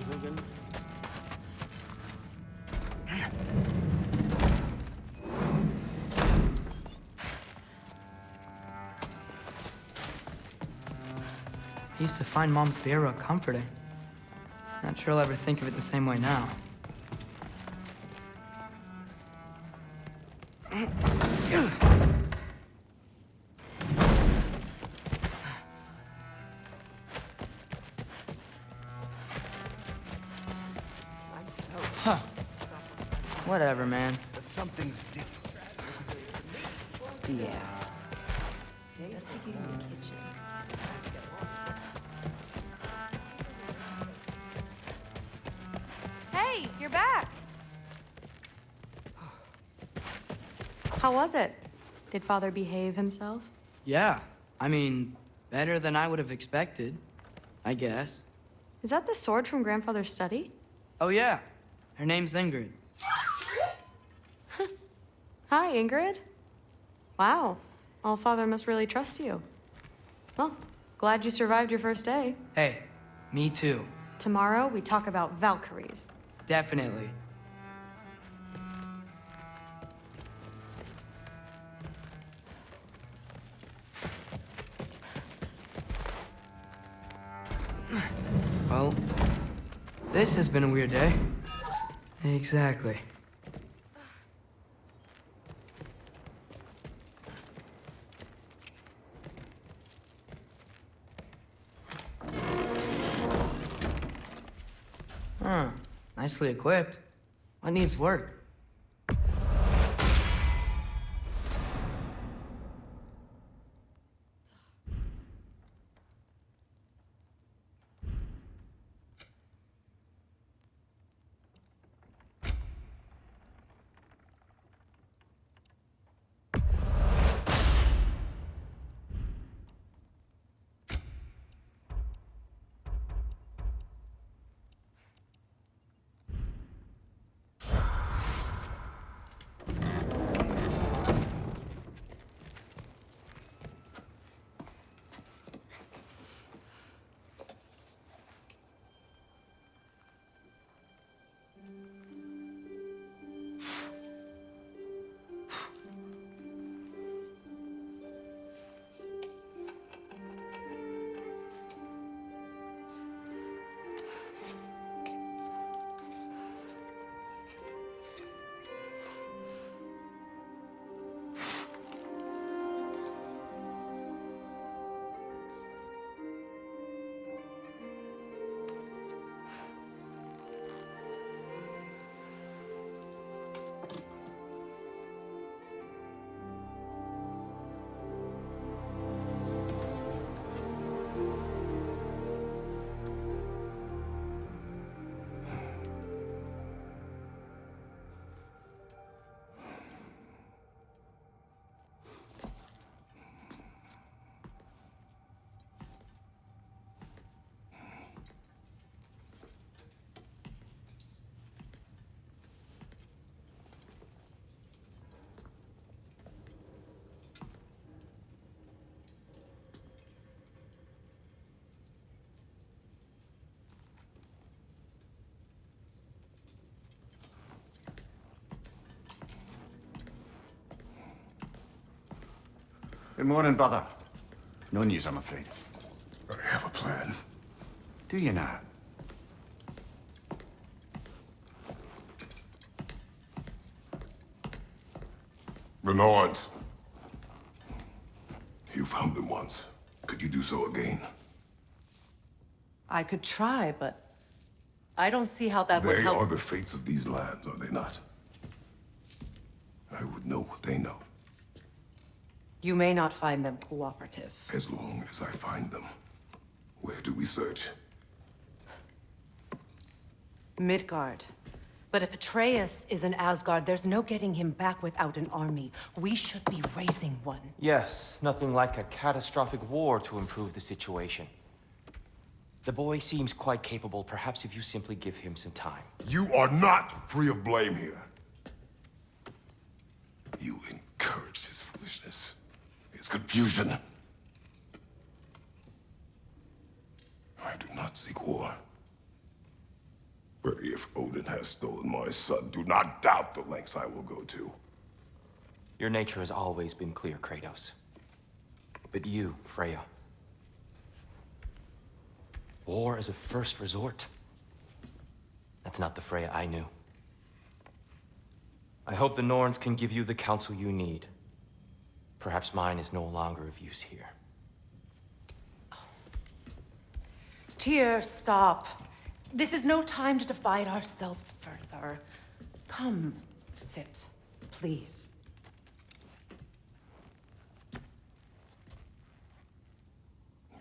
I used to find Mom's beer rug comforting. Not sure I'll ever think of it the same way now. Huh. Whatever, man. But something's different. Yeah. Investigating the kitchen. Hey, you're back. How was it? Did Father behave himself? Yeah, I mean, better than I would have expected, I guess. Is that the sword from Grandfather's study? Oh yeah, her name's Ingrid. Hi, Ingrid. Wow, All-Father must really trust you. Well, glad you survived your first day. Hey, me too. Tomorrow, we talk about Valkyries. Definitely. Well, this has been a weird day. Exactly. Huh. Nicely equipped. What needs work? Good morning, brother. No news, I'm afraid. I have a plan. Do you now? The Norns. You found them once. Could you do so again? I could try, but I don't see how that would They help. are the fates of these lands, are they not? I would know what they know, You may not find them cooperative. as long as I find them. Where do we search? Midgard. But if Atreus is in Asgard, there's no getting him back without an army. We should be raising one. Yes, nothing like a catastrophic war to improve the situation. The boy seems quite capable. Perhaps if you simply give him some time. You are not free of blame here. You encouraged his foolishness, his confusion. I do not seek war. If Odin has stolen my son, do not doubt the lengths I will go to. Your nature has always been clear, Kratos. But you, Freya. War as a first resort. That's not the Freya I knew. I hope the Norns can give you the counsel you need. Perhaps mine is no longer of use here. Tyr, stop. This is no time to divide ourselves further. Come, sit, please.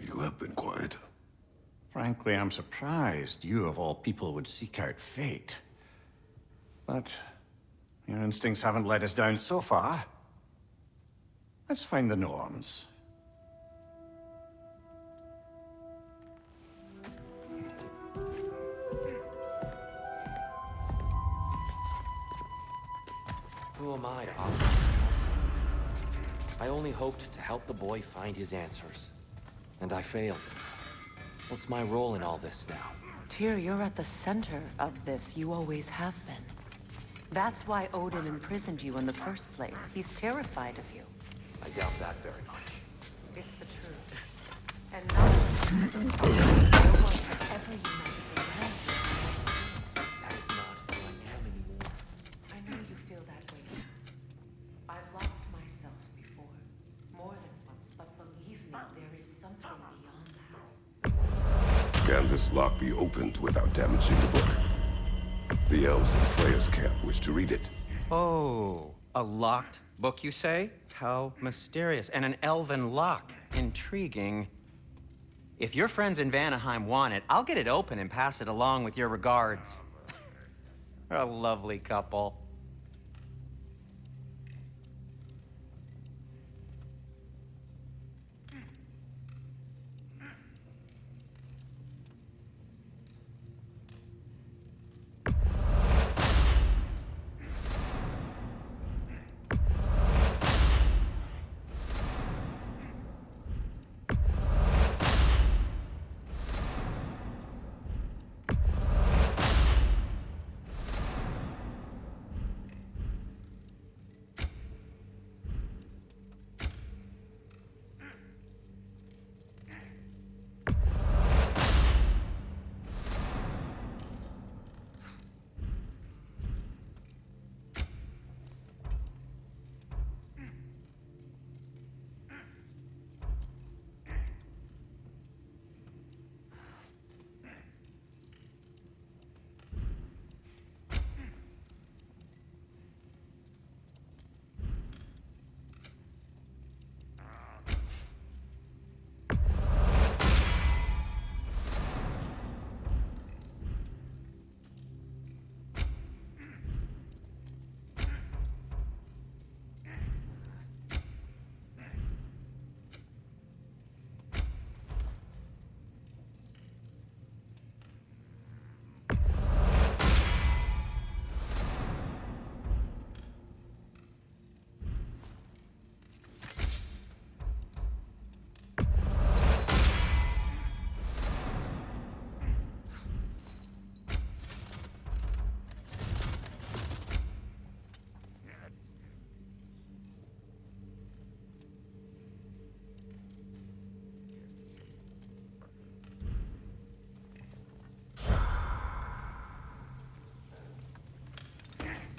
You have been quiet. Frankly, I'm surprised you of all people would seek out fate. But your instincts haven't let us down so far. Let's find the Norns. Who am I to offer? I only hoped to help the boy find his answers. And I failed. What's my role in all this now? Tyr, you're at the center of this. You always have been. That's why Odin imprisoned you in the first place. He's terrified of you. I doubt that very much. It's the truth. And no one has ever united the realm. That is not who I am anymore. I know you feel that way now. I've locked myself before. More than once, but believe me, there is something beyond that. Can this lock be opened without damaging the book? The elves in Freya's camp wish to read it. Oh, a locked book, you say? How mysterious. And an elven lock. Intriguing. If your friends in Vanaheim want it, I'll get it open and pass it along with your regards. They're a lovely couple.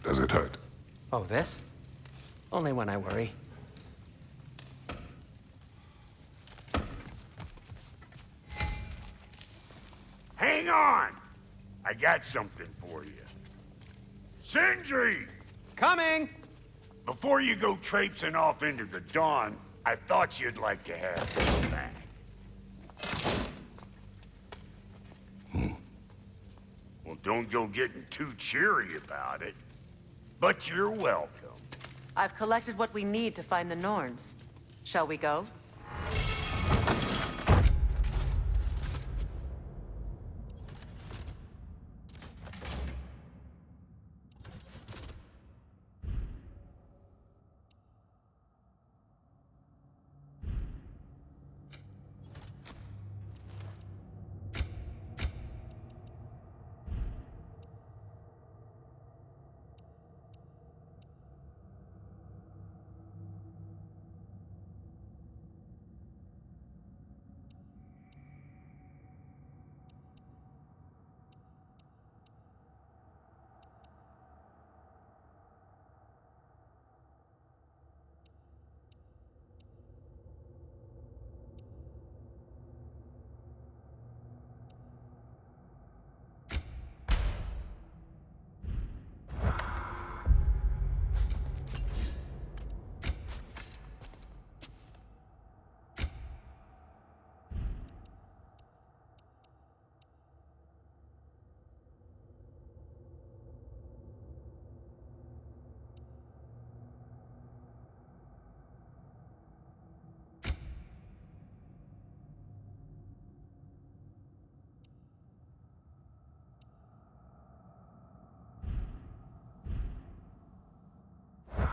Does it hurt? Oh, this? Only when I worry. Hang on! I got something for you. Sindri! Coming! Before you go traipsing off into the dawn, I thought you'd like to have this back. Well, don't go getting too cheery about it. But you're welcome. I've collected what we need to find the Norns. Shall we go?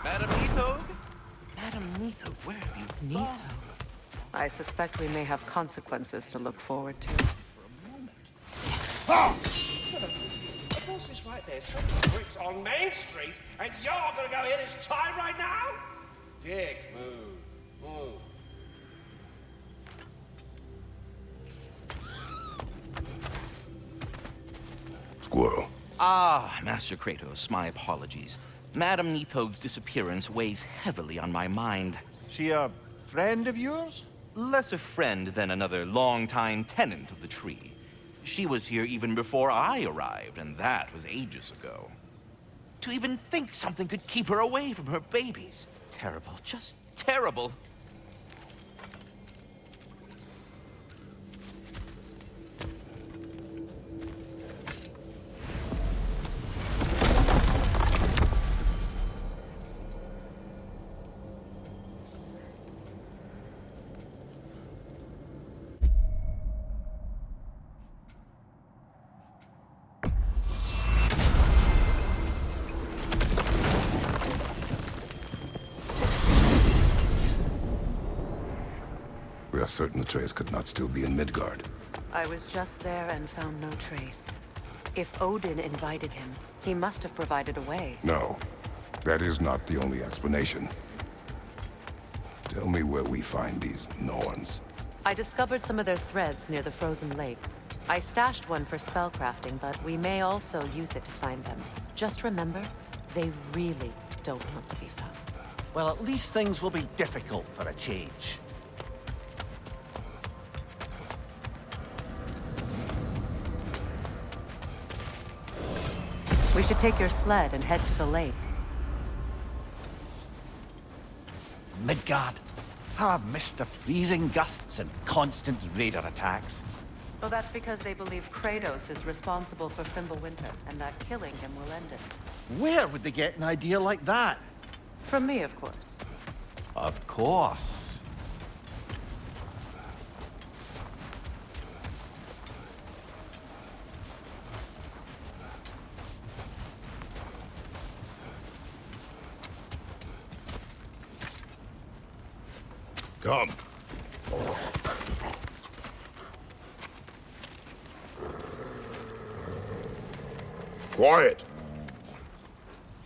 Madam Neathog? Madam Neathog, where have you Neitho. I suspect we may have consequences to look forward to. What's this right there? Some bricks on Main Street, and you're gonna go hit his time right now? Dick, move. Squirrel. Ah, Master Kratos, my apologies. Madam Neathog's disappearance weighs heavily on my mind. She a friend of yours? Less a friend than another longtime tenant of the tree. She was here even before I arrived, and that was ages ago. To even think something could keep her away from her babies. Terrible, just terrible. We are certain Atreus could not still be in Midgard. I was just there and found no trace. If Odin invited him, he must have provided a way. No, that is not the only explanation. Tell me where we find these Norns. I discovered some of their threads near the frozen lake. I stashed one for spellcrafting, but we may also use it to find them. Just remember, they really don't want to be found. Well, at least things will be difficult for a change. We should take your sled and head to the lake. Midgard. How I've missed the freezing gusts and constant raider attacks. Well, that's because they believe Kratos is responsible for Fimbulwinter, and that killing him will end it. Where would they get an idea like that? From me, of course. Of course. Come. Quiet.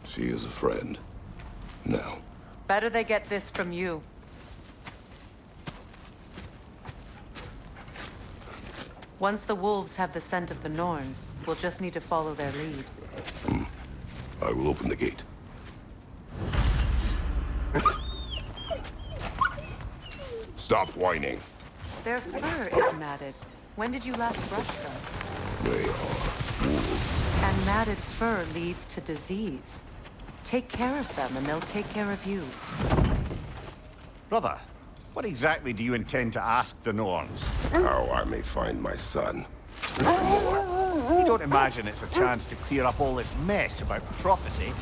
She is a friend. Now. Better they get this from you. Once the wolves have the scent of the Norns, we'll just need to follow their lead. I will open the gate. Stop whining. Their fur is matted. When did you last brush them? They are wolves. And matted fur leads to disease. Take care of them, and they'll take care of you. Brother, what exactly do you intend to ask the Norns? How I may find my son. You don't imagine it's a chance to clear up all this mess about prophecy?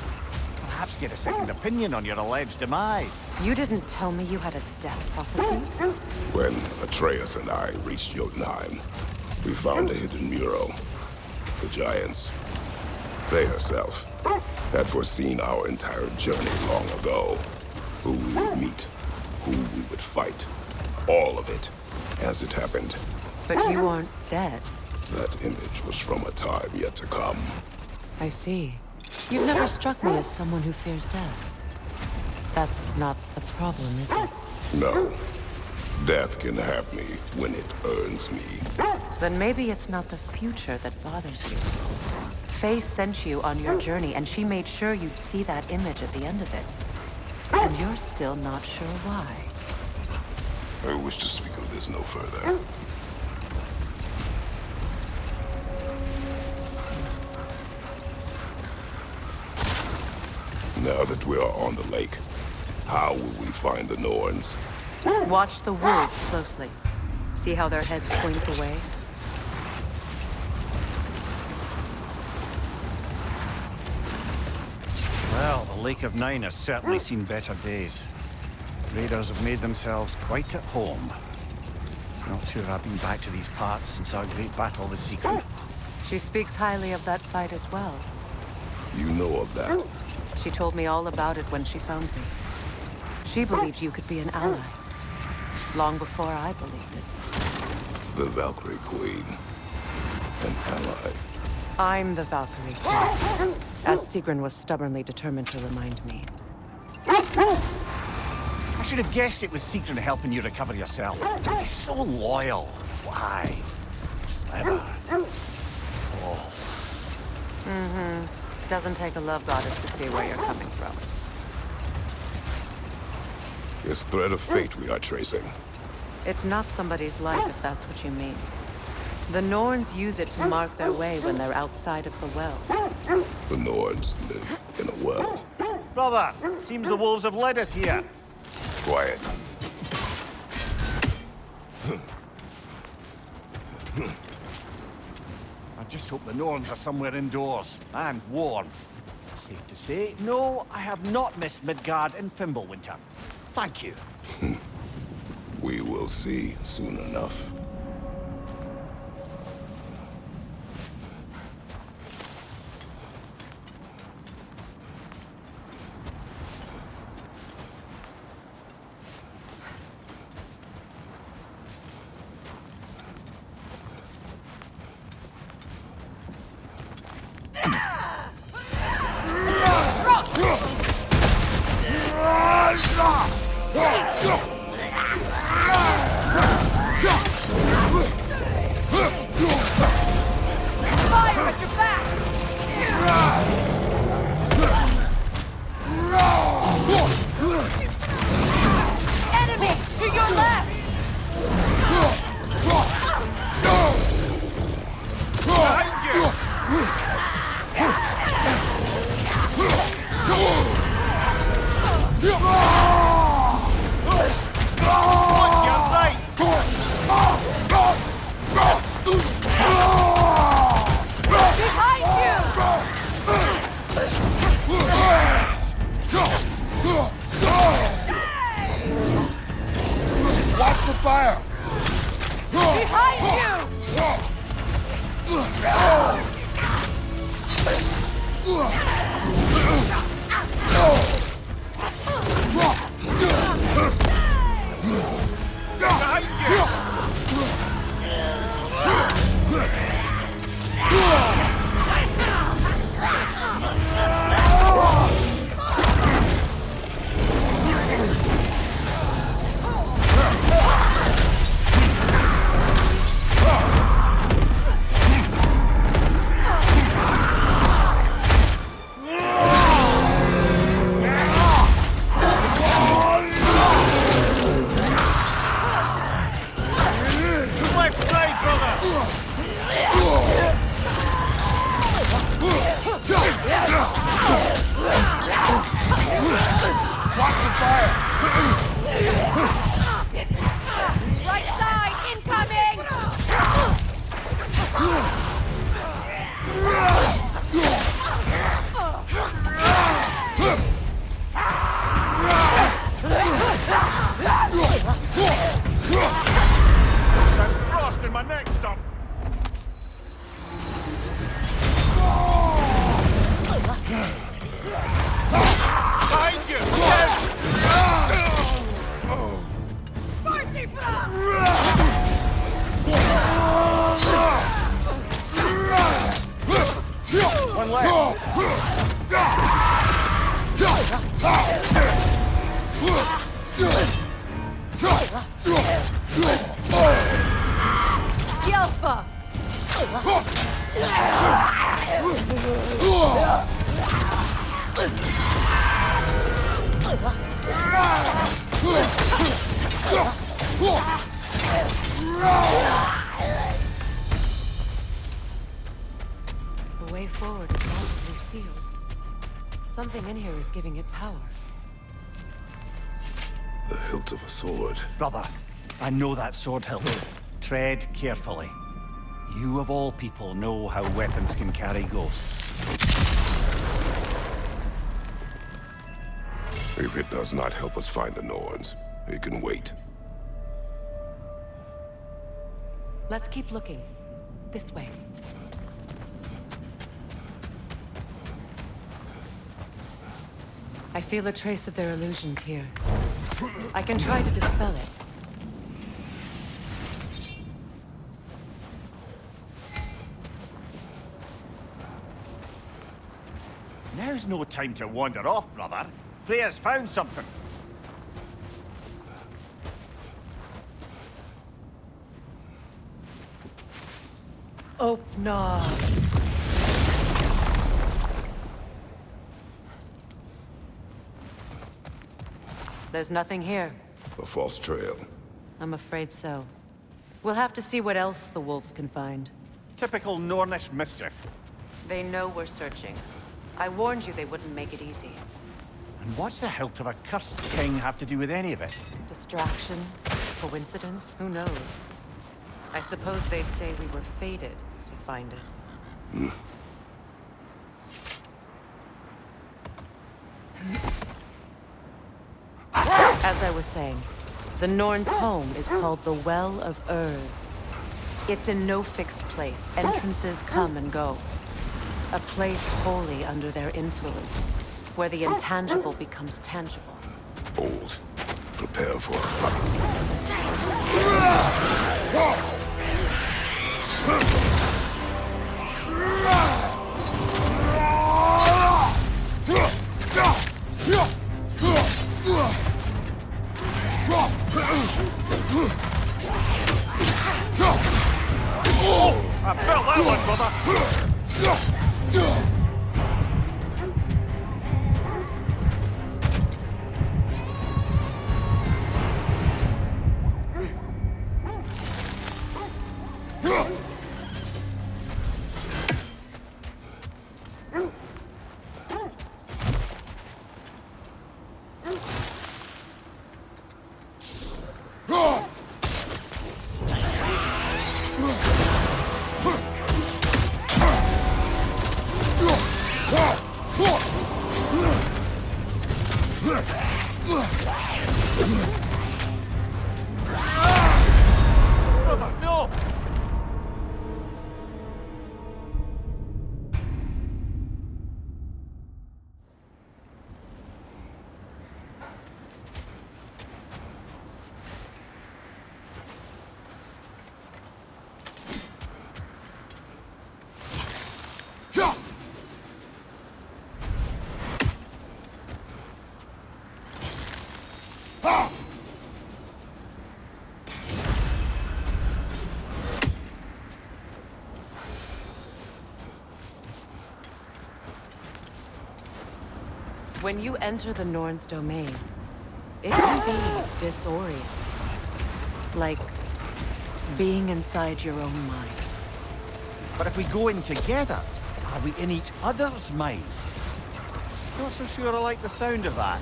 Perhaps get a second opinion on your alleged demise. You didn't tell me you had a death prophecy? When Atreus and I reached Jotunheim, we found a hidden mural. The giants, they herself, had foreseen our entire journey long ago. Who we would meet, who we would fight. All of it, as it happened. But you aren't dead. That image was from a time yet to come. I see. You've never struck me as someone who fears death. That's not the problem, is it? No. Death can have me when it earns me. Then maybe it's not the future that bothers you. Faye sent you on your journey, and she made sure you'd see that image at the end of it. And you're still not sure why. I wish to speak of this no further. Now that we are on the lake, how will we find the Norns? Watch the wolves closely. See how their heads slink away? Well, the Lake of Nine has certainly seen better days. Raiders have made themselves quite at home. Not sure I've been back to these parts since our great battle with Secret. She speaks highly of that fight as well. You know of that. She told me all about it when she found me. She believed you could be an ally. Long before I believed it. The Valkyrie Queen. An ally. I'm the Valkyrie Queen, as Sigrun was stubbornly determined to remind me. I should have guessed it was Sigrun helping you recover yourself. He's so loyal. Why? Clever. Oh. Doesn't take a love goddess to see where you're coming from. It's thread of fate we are tracing. It's not somebody's life, if that's what you mean. The Norns use it to mark their way when they're outside of the well. The Norns live in a well. Brother, seems the wolves have led us here. Quiet. I just hope the Norns are somewhere indoors, and warm. Safe to say, no, I have not missed Midgard in Fimbulwinter. Thank you. We will see soon enough. The way forward is magically sealed. Something in here is giving it power. The hilt of a sword. Brother, I know that sword hilt. Tread carefully. You of all people know how weapons can carry ghosts. If it does not help us find the Norns, it can wait. Let's keep looking. This way. I feel a trace of their illusions here. I can try to dispel it. Now's no time to wander off, brother. Freya's found something. Open. There's nothing here. A false trail. I'm afraid so. We'll have to see what else the wolves can find. Typical Nornish mischief. They know we're searching. I warned you they wouldn't make it easy. And what's the hilt of a cursed king have to do with any of it? Distraction? Coincidence? Who knows? I suppose they'd say we were fated to find it. As I was saying, the Norn's home is called the Well of Erd. It's in no fixed place. Entrances come and go. A place wholly under their influence, where the intangible becomes tangible. Old. Prepare for a fight. I felt that one, brother! When you enter the Norn's domain, it can be disorienting. Like being inside your own mind. But if we go in together, are we in each other's mind? Not so sure I like the sound of that.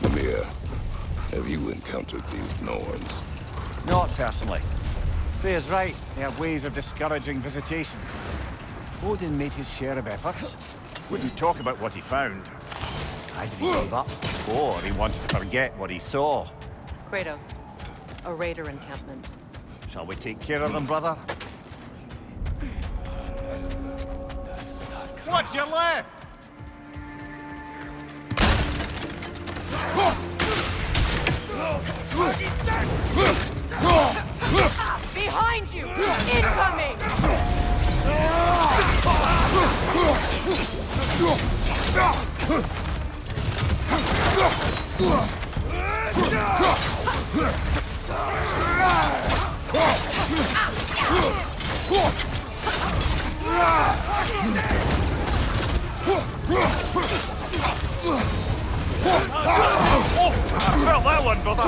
Mimir, have you encountered these Norns? Not personally. Freya's right. They have ways of discouraging visitation. Odin made his share of efforts. Wouldn't talk about what he found. Either he gave up, or he wanted to forget what he saw. Kratos, a raider encampment. Shall we take care of them, brother? What's your left? Behind you! Incoming! I felt that one, brother!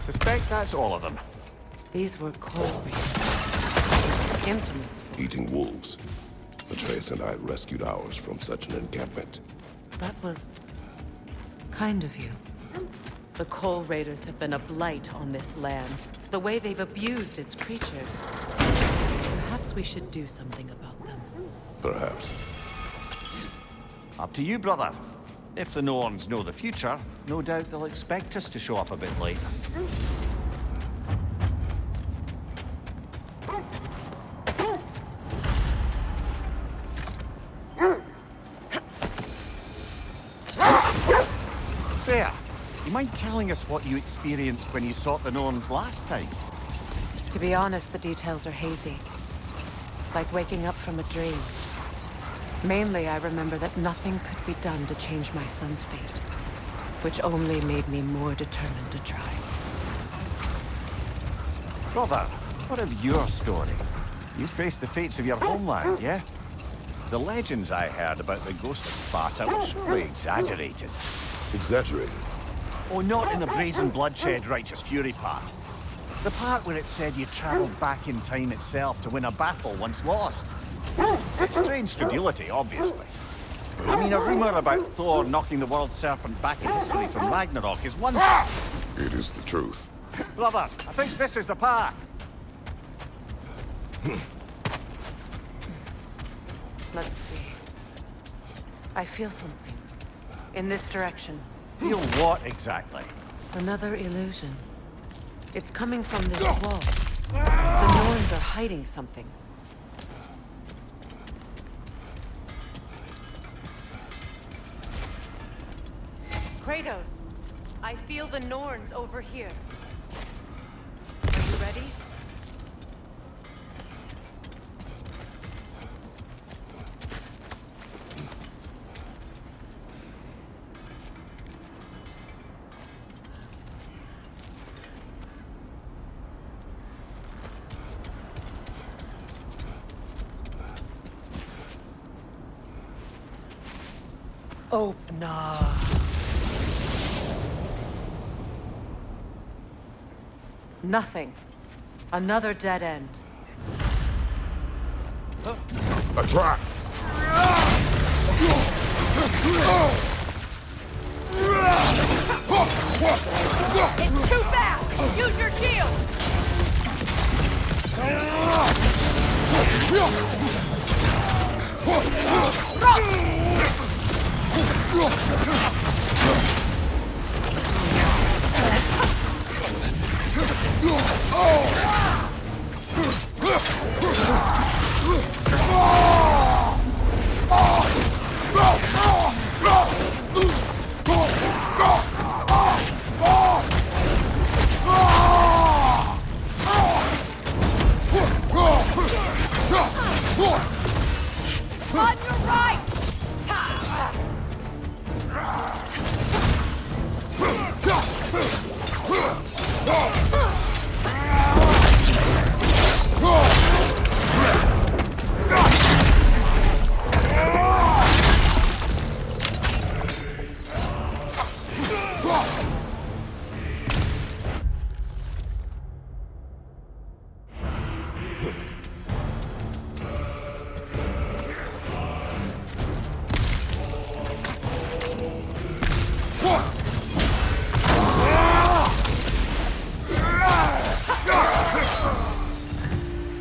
Suspect that's all of them. These were cold, infamous for. Eating wolves. Atreus and I rescued ours from such an encampment. That was kind of you. The Coal Raiders have been a blight on this land. The way they've abused its creatures. Perhaps we should do something about them. Perhaps. Up to you, brother. If the Norns know the future, no doubt they'll expect us to show up a bit late. There. You mind telling us what you experienced when you sought the Norns last time? To be honest, the details are hazy. Like waking up from a dream. Mainly, I remember that nothing could be done to change my son's fate, which only made me more determined to try. Brother, what of your story? You faced the fates of your homeland, yeah? The legends I heard about the ghost of Sparta were surely exaggerated. Exaggerated? Oh, not in the brazen bloodshed righteous fury part. The part where it said you travelled back in time itself to win a battle once lost. It's strange credulity, obviously. I mean, a rumour about Thor knocking the world serpent back in history from Ragnarok is one thing. It is the truth. Brother, I think this is the path. Let's see. I feel something. In this direction. Feel what exactly? Another illusion. It's coming from this wall. The Norns are hiding something. Kratos, I feel the Norns over here. Are you ready? Open up. Nothing. Another dead end. A trap! It's too fast! Use your shield! On your right!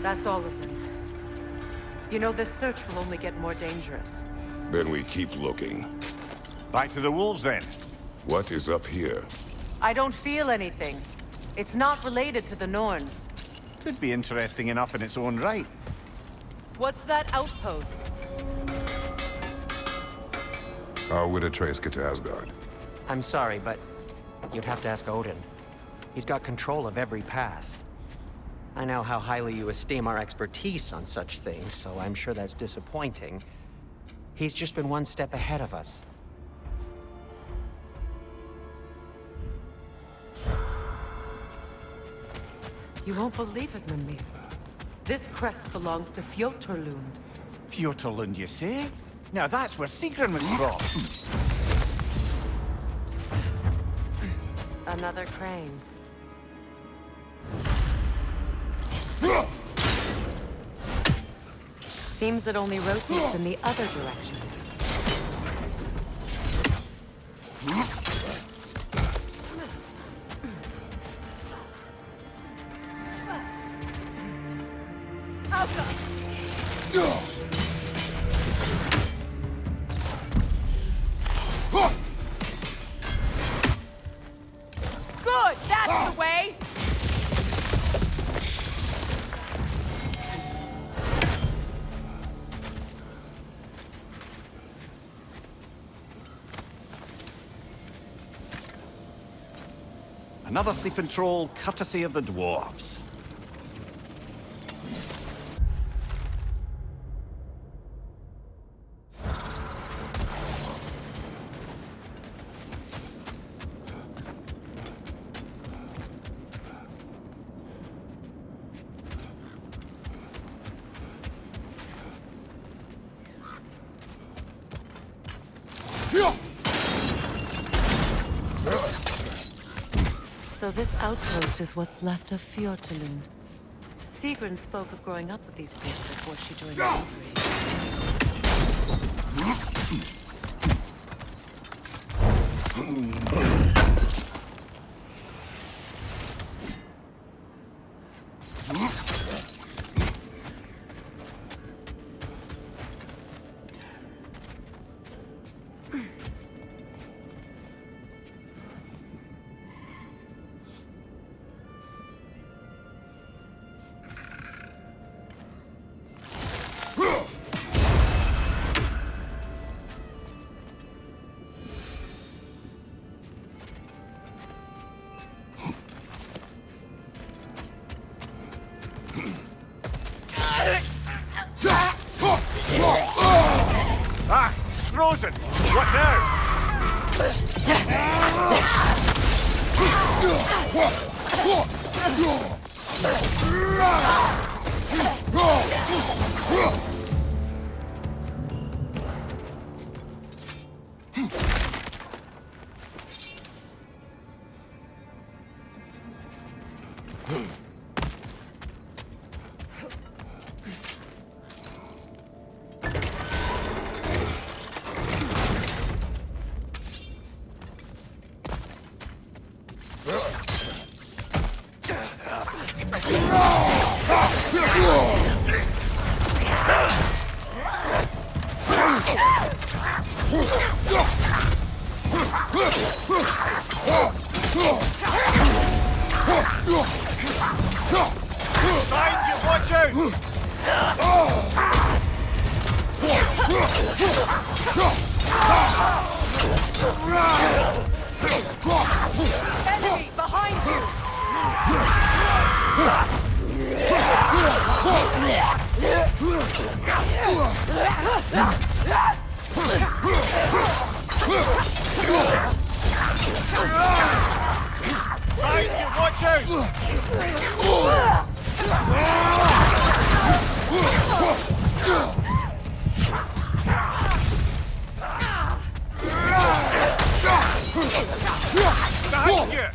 That's all of them. You know, this search will only get more dangerous. Then we keep looking. Back to the wolves, then. What is up here? I don't feel anything. It's not related to the Norns. Could be interesting enough in its own right. What's that outpost? How would Atreus get to Asgard? I'm sorry, but you'd have to ask Odin. He's got control of every path. I know how highly you esteem our expertise on such things, so I'm sure that's disappointing. He's just been one step ahead of us. You won't believe it, Mimir. This crest belongs to Fjoturlund. Fjoturlund, you say? Now that's where Sigrun was from. Another crane. Seems it only rotates in the other direction. way! Another sleeping troll, courtesy of the dwarves. So this outpost is what's left of Fjortulund. Sigrun spoke of growing up with these kids before she joined the Valkyries. Ah! Frozen! What now? Behind you, watch out! Enemy behind you! Behind you, watch out! Behind you!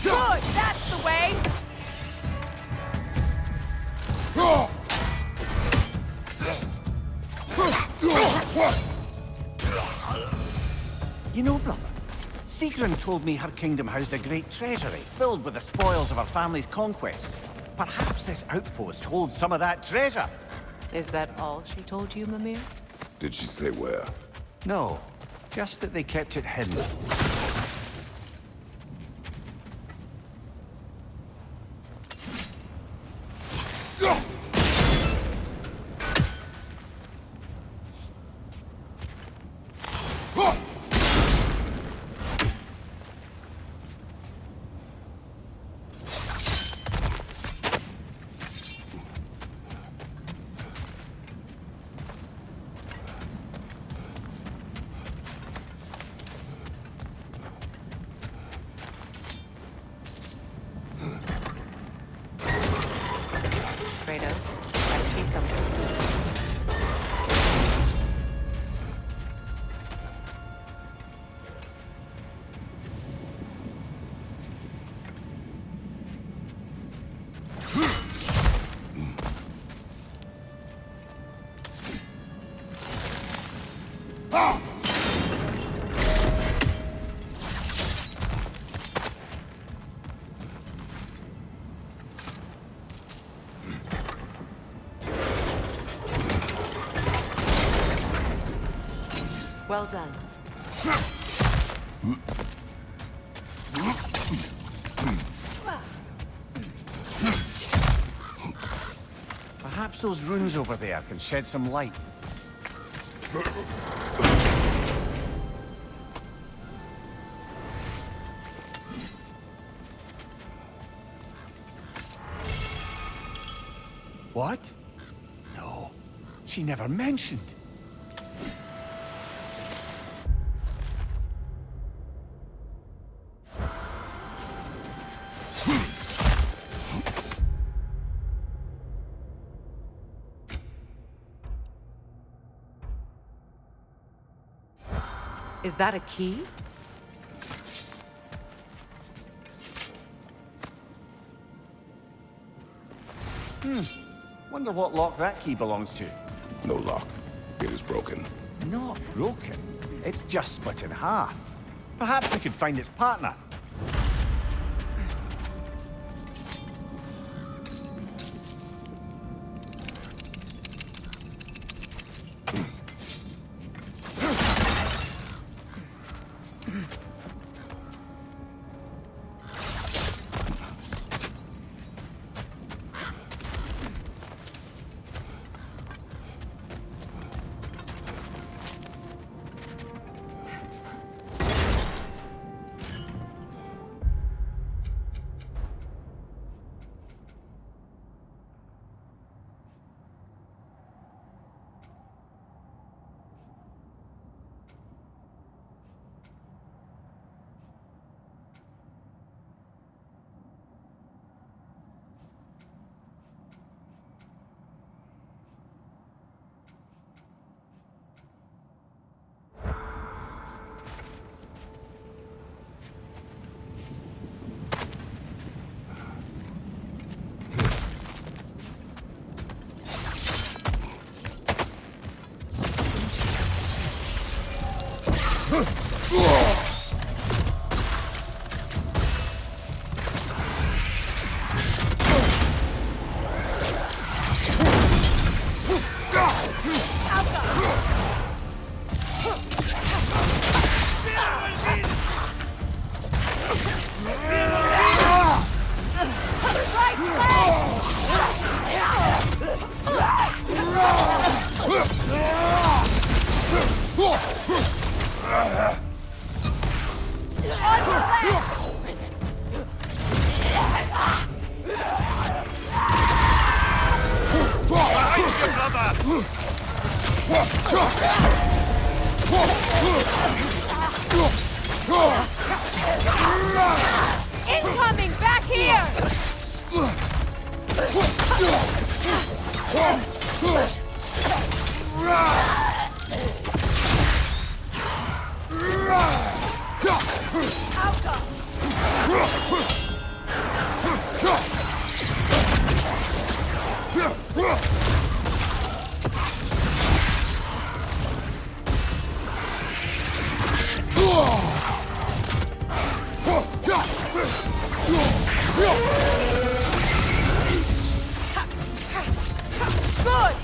Good! That's the way! You know, brother, Sigrun told me her kingdom housed a great treasury filled with the spoils of her family's conquests. Perhaps this outpost holds some of that treasure. Is that all she told you, Mimir? Did she say where? No, just that they kept it hidden. Kratos, I see something. Well done. Perhaps those runes over there can shed some light. What? No, she never mentioned. Is that a key? Wonder what lock that key belongs to. No lock. It is broken. Not broken. It's just split in half. Perhaps we could find its partner. Incoming! Back here! Good!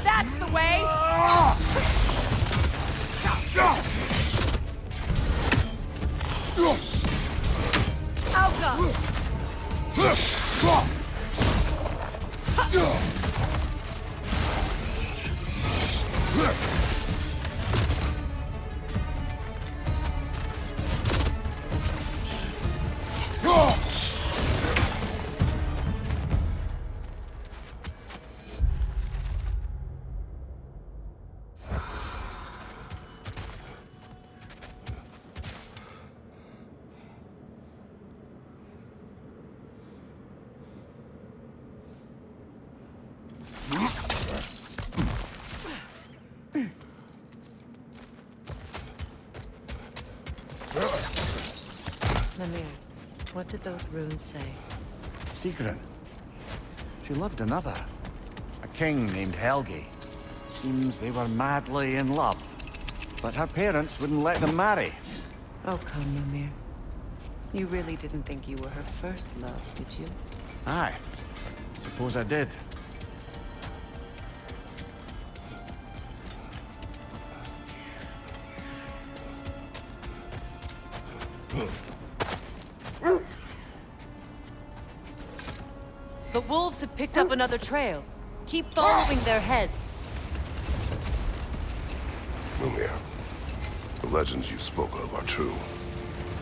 That's the way! Alka! Mimir, what did those runes say? Sigrun. She loved another. A king named Helgi. Seems they were madly in love. But her parents wouldn't let them marry. Oh, come, Mimir. You really didn't think you were her first love, did you? Aye. Suppose I did. The wolves have picked up another trail. Keep following their heads. Mimir, the legends you spoke of are true.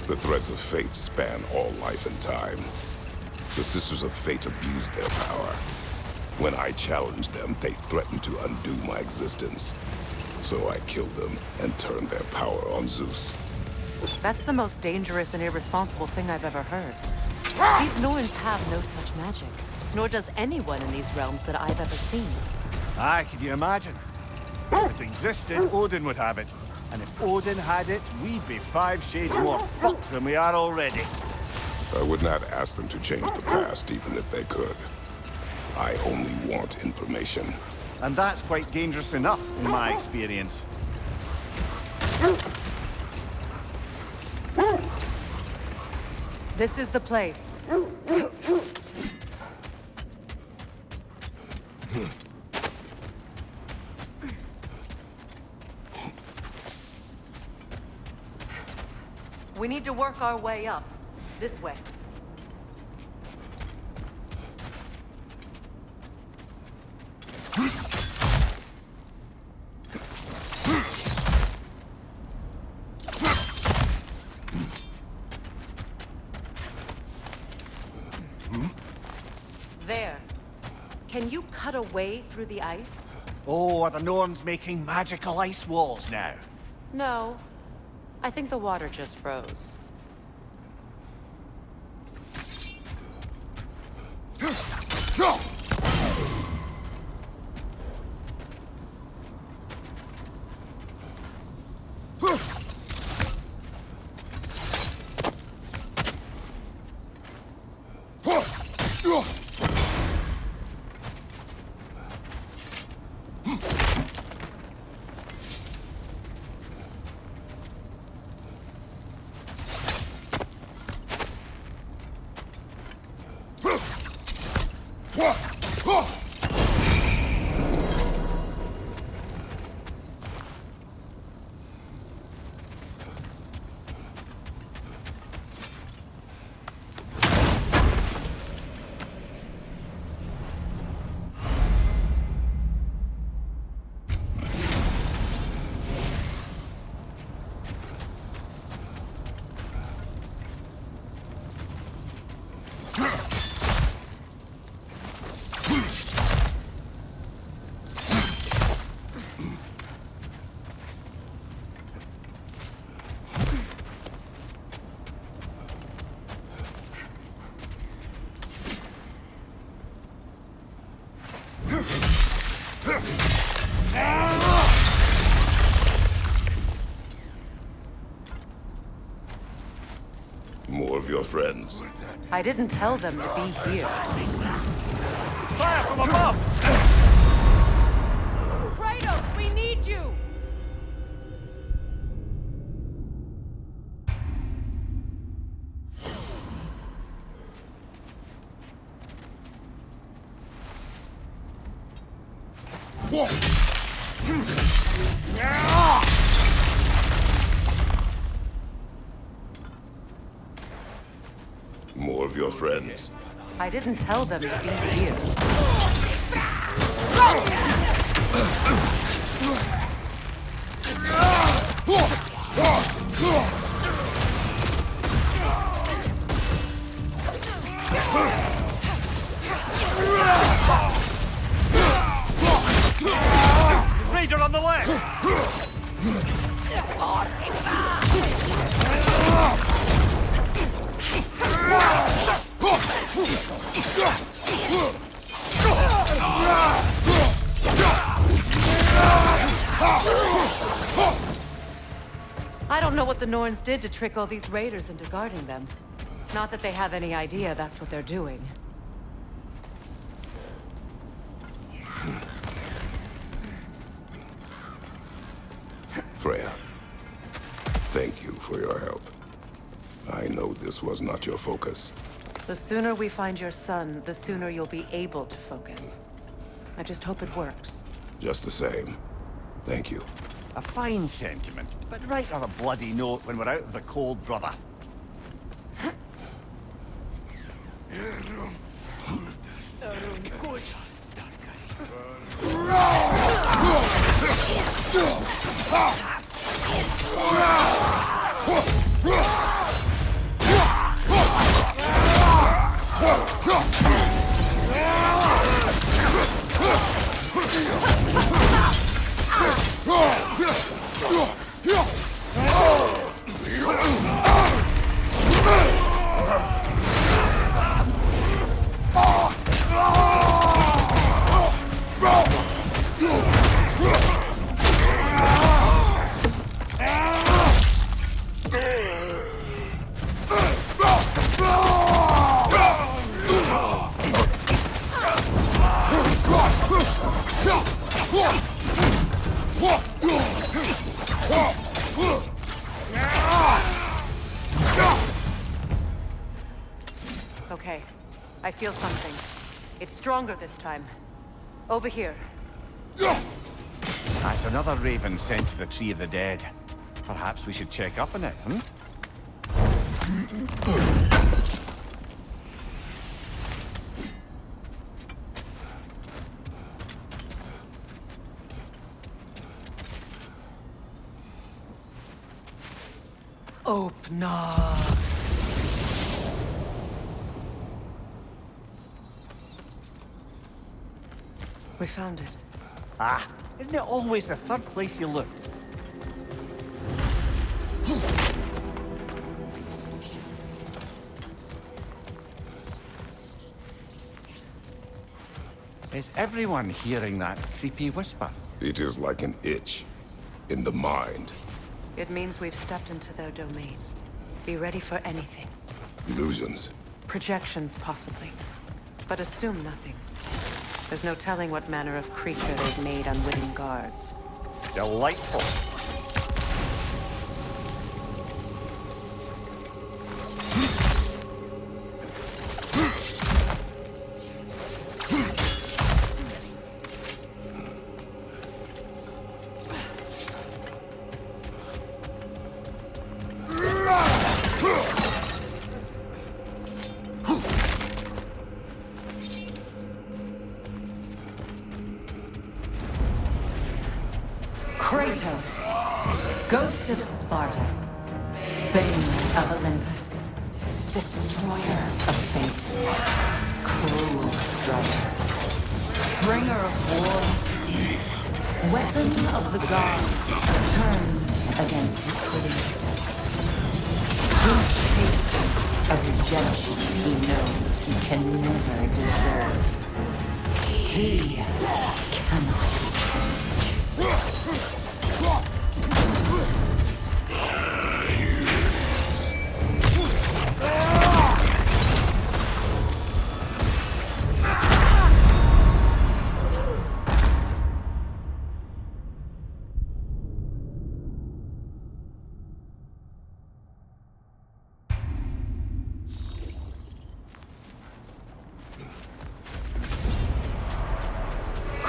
The threads of fate span all life and time. The Sisters of Fate abused their power. When I challenged them, they threatened to undo my existence. So I killed them and turned their power on Zeus. That's the most dangerous and irresponsible thing I've ever heard. These Norns have no such magic, nor does anyone in these realms that I've ever seen. Aye, can you imagine? If it existed, Odin would have it. And if Odin had it, we'd be 5 shades more fucked than we are already. I would not ask them to change the past, even if they could. I only want information. And that's quite dangerous enough, in my experience. This is the place. We need to work our way up. This way. There. Can you cut a way through the ice? Oh, are the Norns making magical ice walls now? No. I think the water just froze. More of your friends. I didn't tell them to be here. Fire from above! Kratos, we need you! More of your friends. I didn't tell them to be here. Raider on the left! I don't know what the Norns did to trick all these raiders into guarding them. Not that they have any idea that's what they're doing. Freya, Thank you for your help. I know this was not your focus. The sooner we find your son, the sooner you'll be able to focus. I just hope it works. Just the same. Thank you. A fine sentiment, but write her a bloody note when we're out of the cold, brother. Okay, I feel something. It's stronger this time. Over here. That's another raven sent to the Tree of the Dead. Perhaps we should check up on it, hmm? Open up. We found it. Ah, isn't it always the third place you look? Is everyone hearing that creepy whisper? It is like an itch in the mind. It means we've stepped into their domain. Be ready for anything. Illusions. Projections, possibly. But assume nothing. There's no telling what manner of creature they've made unwitting guards. Delightful. Kratos, Ghost of Sparta, Bane of Olympus, Destroyer of Fate, Cruel Striker, Bringer of War, Weapon of the Gods, turned against his creators. He faces a redemption he knows he can never deserve. He cannot change.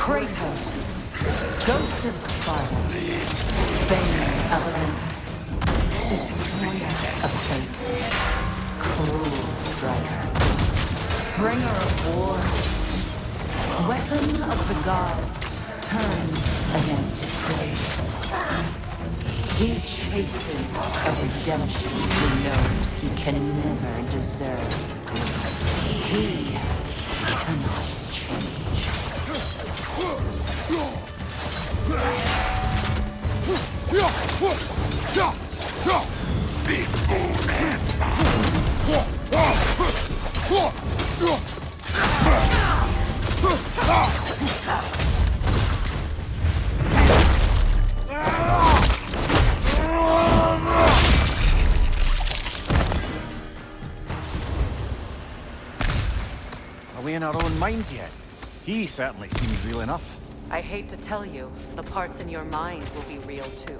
Kratos, Ghost of Sparta, Bane of Olympus, Destroyer of Fate, Cruel Striker, Bringer of War, Weapon of the Gods, turned against his creators. He chases a redemption he knows he can never deserve. He cannot change. Are we in our own minds yet? He certainly seems real enough. I hate to tell you, the parts in your mind will be real too.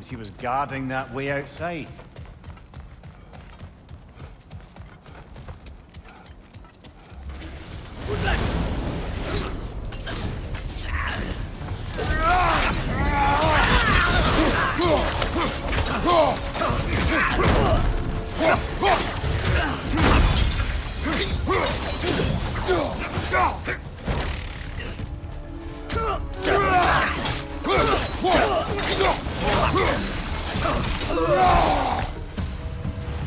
Seems he was guarding that way outside.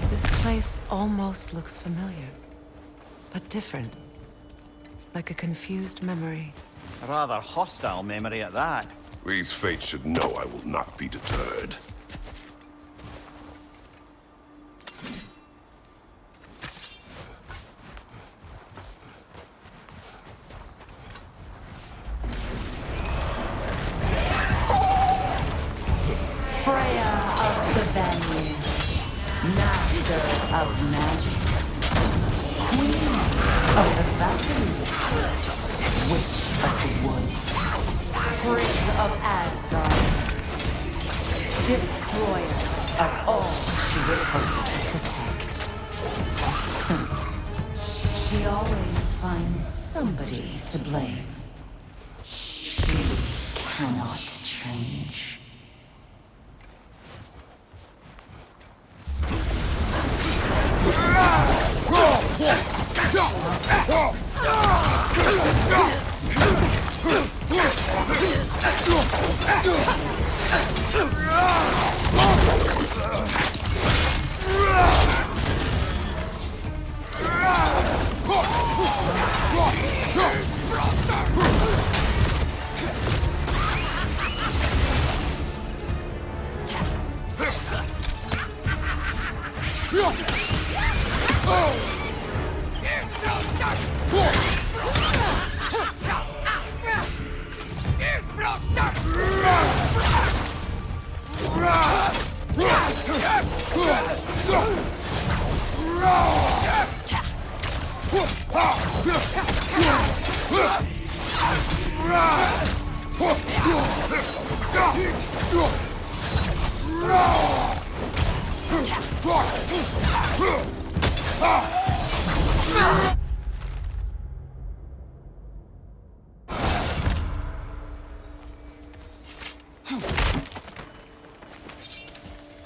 This place almost looks familiar, but different. Like a confused memory. A rather hostile memory at that. These fates should know I will not be deterred. Freya of the Vanir, master of magics, queen of the Valkyries, witch of the woods, free of Asgard, destroyer of all she would hope to protect. She always finds somebody to blame. She cannot change.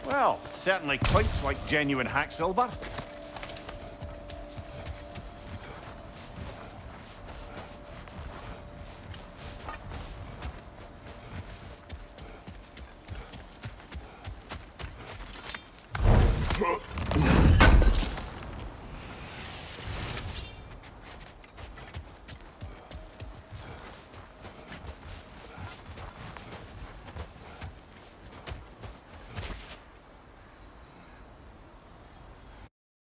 Well, certainly quite like genuine hack silver.